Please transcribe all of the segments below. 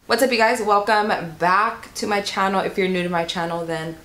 What's up, you guys? Welcome back to my channel. If you're new to my channel, then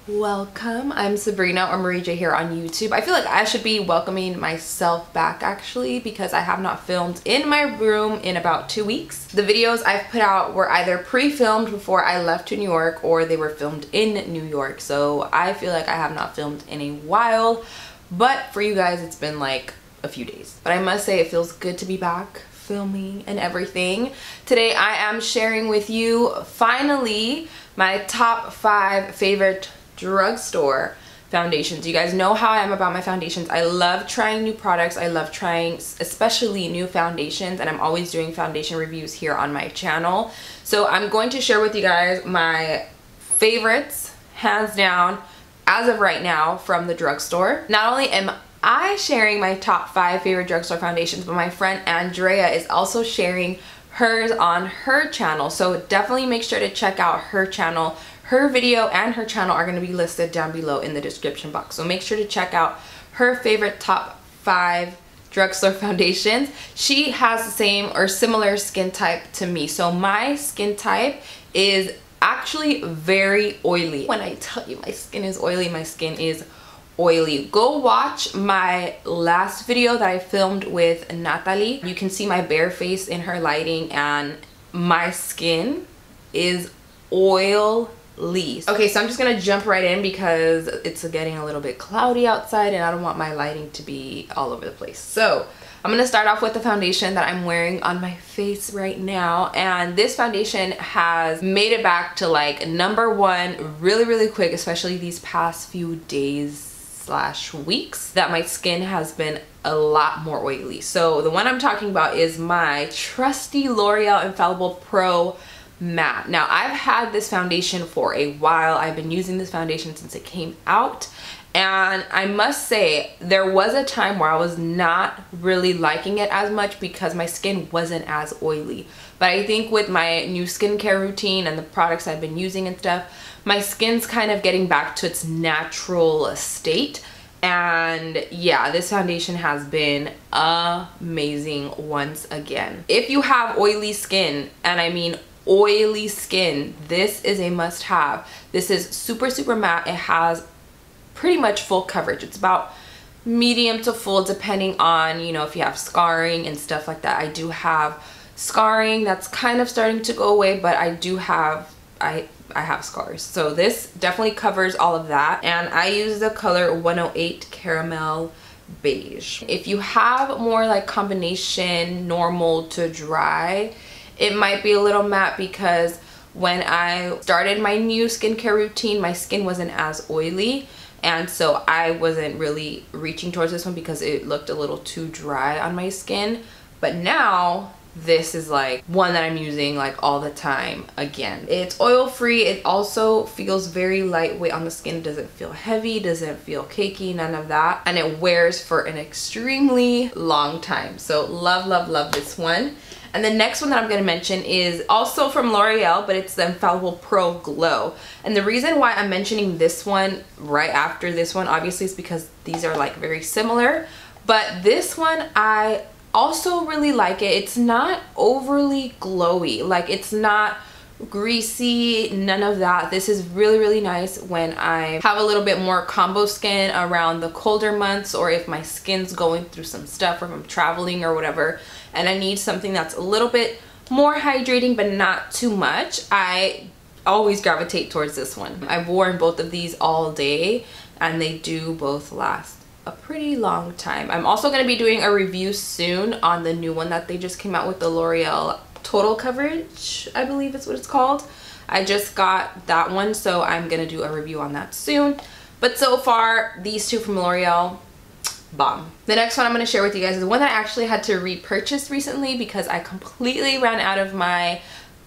welcome. I'm Sabrina, or Marijay here on YouTube. I feel like I should be welcoming myself back actually, because I have not filmed in my room in about 2 weeks. The videos I've put out were either pre-filmed before I left to New York, or they were filmed in New York. So I feel like I have not filmed in a while, but for you guys it's been like a few days. But I must say it feels good to be back filming and everything. Today I am sharing with you finally my top 5 favorite drugstore foundations. You guys know how I am about my foundations. I love trying new products. I love trying especially new foundations, and I'm always doing foundation reviews here on my channel. So I'm going to share with you guys my favorites, hands down, as of right now from the drugstore. Not only am I sharing my top 5 favorite drugstore foundations, but my friend Andrea is also sharing hers on her channel. So definitely make sure to check out her channel. Her video and her channel are going to be listed down below in the description box. So make sure to check out her favorite top 5 drugstore foundations. She has the same or similar skin type to me. So my skin type is actually very oily. When I tell you my skin is oily, my skin is oily. Go watch my last video that I filmed with Natalie. You can see my bare face in her lighting, and my skin is oily. Okay, so I'm just gonna jump right in because it's getting a little bit cloudy outside and I don't want my lighting to be all over the place. So I'm gonna start off with the foundation that I'm wearing on my face right now, and this foundation has made it back to like #1 really quick, especially these past few days / weeks that my skin has been a lot more oily. So the one I'm talking about is my trusty L'Oreal Infallible Pro Matte. Now I've had this foundation for a while. I've been using this foundation since it came out, and I must say there was a time where I was not really liking it as much because my skin wasn't as oily. But I think with my new skincare routine and the products I've been using and stuff, my skin's kind of getting back to its natural state. And yeah, this foundation has been amazing once again. If you have oily skin, and I mean oily skin, this is a must-have. This is super matte. It has pretty much full coverage. It's about medium to full depending on, you know, if you have scarring and stuff like that. I do have scarring that's kind of starting to go away, but I do have I have scars. So this definitely covers all of that, and I use the color 108 Caramel Beige. If you have more like combination normal to dry, it might be a little matte, because when I started my new skincare routine, my skin wasn't as oily, and so I wasn't really reaching towards this one because it looked a little too dry on my skin. But now this is like one that I'm using like all the time again. It's oil free. It also feels very lightweight on the skin. It doesn't feel heavy, doesn't feel cakey, none of that. And it wears for an extremely long time. So love this one. And the next one that I'm going to mention is also from L'Oreal, but it's the Infallible Pro Glow. And the reason why I'm mentioning this one right after this one, obviously, is because these are like very similar. But this one, I also really like it. It's not overly glowy, like it's not greasy, none of that. This is really nice when I have a little bit more combo skin around the colder months, or if my skin's going through some stuff, or if I'm traveling or whatever and I need something that's a little bit more hydrating but not too much. I always gravitate towards this one. I've worn both of these all day, and they do both last a pretty long time. I'm also going to be doing a review soon on the new one that they just came out with, the L'Oreal Total Coverage, I believe is what it's called. I just got that one, so I'm going to do a review on that soon. But so far, these two from L'Oreal, bomb. The next one I'm going to share with you guys is one that I actually had to repurchase recently because I completely ran out of my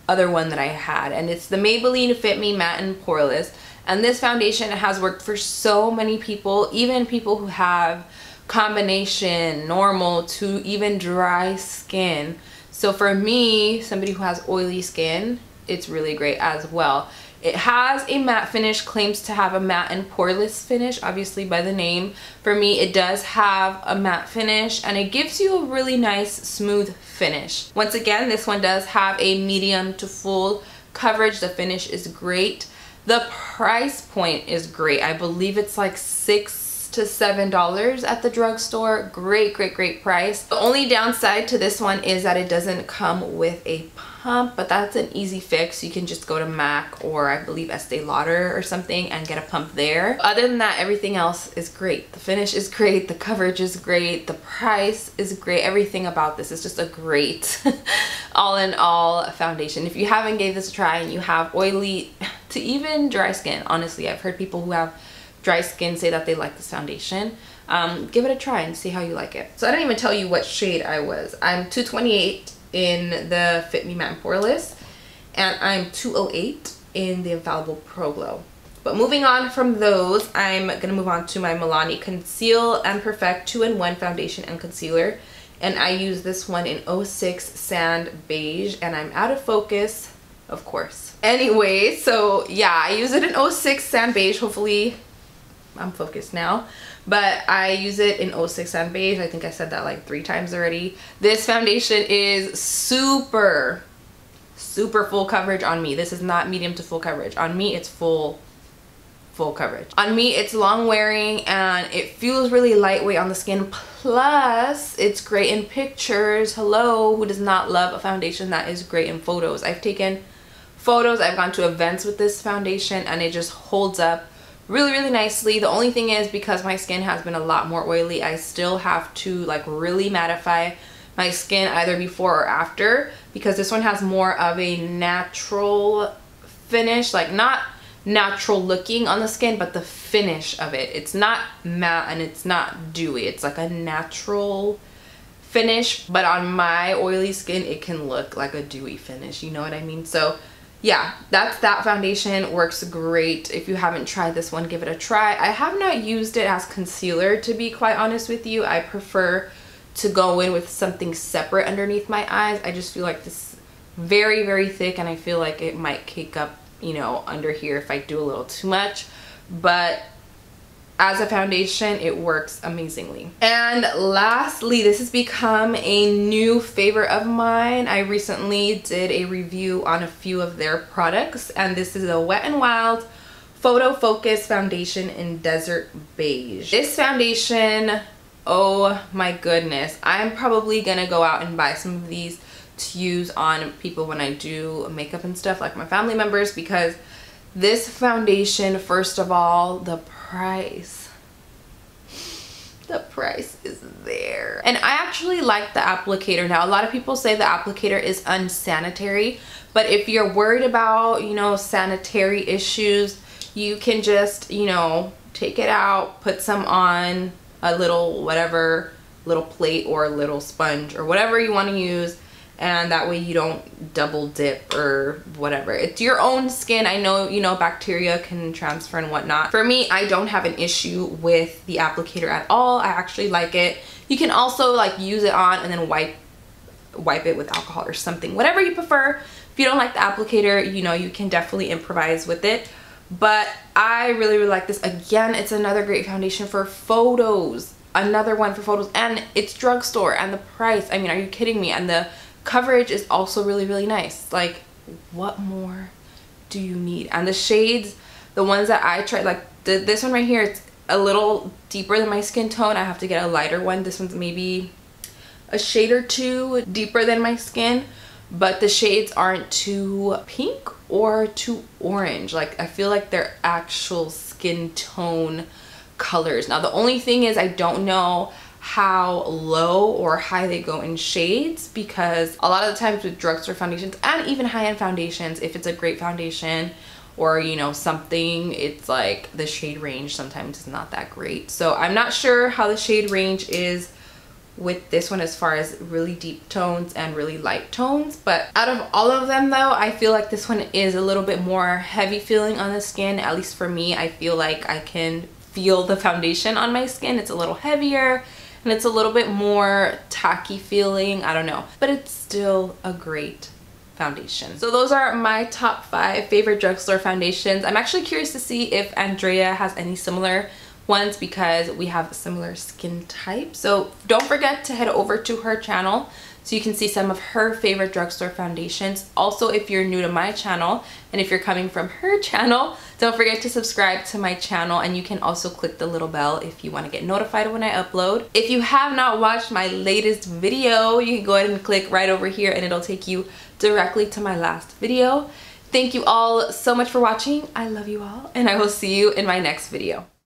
other one that I had, and it's the Maybelline Fit Me Matte and Poreless. And this foundation has worked for so many people, even people who have combination, normal to even dry skin. So for me, somebody who has oily skin, it's really great as well. It has a matte finish, claims to have a matte and poreless finish, obviously by the name. For me, it does have a matte finish and it gives you a really nice smooth finish. Once again, this one does have a medium to full coverage. The finish is great. The price point is great. I believe it's like $6 to $7 at the drugstore. Great price. The only downside to this one is that it doesn't come with a pump, but that's an easy fix. You can just go to MAC or I believe Estee Lauder or something and get a pump there. Other than that, everything else is great. The finish is great, the coverage is great, the price is great. Everything about this is just a great all in all foundation. If you haven't gave this a try and you have oily to even dry skin, honestly, I've heard people who have dry skin say that they like this foundation. Give it a try and see how you like it. So I didn't even tell you what shade I was. I'm 228 in the Fit Me Matte and Poreless, and I'm 208 in the Infallible Pro Glow. But moving on from those, I'm gonna move on to my Milani Conceal and Perfect 2-in-1 foundation and concealer, and I use this one in 06 Sand Beige, and I'm out of focus, of course. Anyway, so yeah, I use it in 06 Sand Beige. Hopefully I'm focused now, but I use it in 06 Sand Beige. I think I said that like 3 times already. This foundation is super full coverage on me. This is not medium to full coverage. On me, it's full coverage. On me, it's long wearing and it feels really lightweight on the skin. Plus, it's great in pictures. Hello, who does not love a foundation that is great in photos? I've taken photos, I've gone to events with this foundation, and it just holds up really nicely. The only thing is, because my skin has been a lot more oily, I still have to like really mattify my skin either before or after, because this one has more of a natural finish, like not natural looking on the skin, but the finish of it. It's not matte and it's not dewy. It's like a natural finish, but on my oily skin, it can look like a dewy finish. You know what I mean? So yeah, that's that foundation. Works great. If you haven't tried this one, give it a try. I have not used it as concealer, to be quite honest with you. I prefer to go in with something separate underneath my eyes. I just feel like this is very thick, and I feel like it might cake up, you know, under here if I do a little too much. But as a foundation, it works amazingly. And lastly, this has become a new favorite of mine. I recently did a review on a few of their products, and this is a Wet n Wild Photo Focus Foundation in Desert Beige. This foundation, oh my goodness, I'm probably gonna go out and buy some of these to use on people when I do makeup and stuff, like my family members, because this foundation, first of all, the price is there. And I actually like the applicator. Now, a lot of people say the applicator is unsanitary, but if you're worried about, you know, sanitary issues, you can just, you know, take it out, put some on a little whatever, little plate or a little sponge or whatever you want to use, and that way you don't double dip or whatever. It's your own skin. I know, you know, bacteria can transfer and whatnot. For me, I don't have an issue with the applicator at all. I actually like it. You can also like use it on and then wipe it with alcohol or something, whatever you prefer. If you don't like the applicator, you know, you can definitely improvise with it. But I really like this. Again, it's another great foundation for photos. Another one for photos, and it's drugstore, and the price, I mean, are you kidding me? And the coverage is also really nice. Like, what more do you need? And the shades, the ones that I tried, like this one right here, it's a little deeper than my skin tone. I have to get a lighter one. This one's maybe a shade or two deeper than my skin, but the shades aren't too pink or too orange. Like, I feel like they're actual skin tone colors. Now, the only thing is, I don't know how low or high they go in shades, because a lot of the times with drugstore foundations and even high-end foundations, if it's a great foundation or, you know, something, it's like the shade range sometimes is not that great. So I'm not sure how the shade range is with this one as far as really deep tones and really light tones, but out of all of them though, I feel like this one is a little bit more heavy feeling on the skin. At least for me, I feel like I can feel the foundation on my skin. It's a little heavier and it's a little bit more tacky feeling. I don't know, but it's still a great foundation. So those are my top 5 favorite drugstore foundations. I'm actually curious to see if Andrea has any similar ones because we have similar skin type. So don't forget to head over to her channel so you can see some of her favorite drugstore foundations. Also, if you're new to my channel and if you're coming from her channel, don't forget to subscribe to my channel, and you can also click the little bell if you want to get notified when I upload. If you have not watched my latest video, you can go ahead and click right over here and it'll take you directly to my last video. Thank you all so much for watching. I love you all, and I will see you in my next video.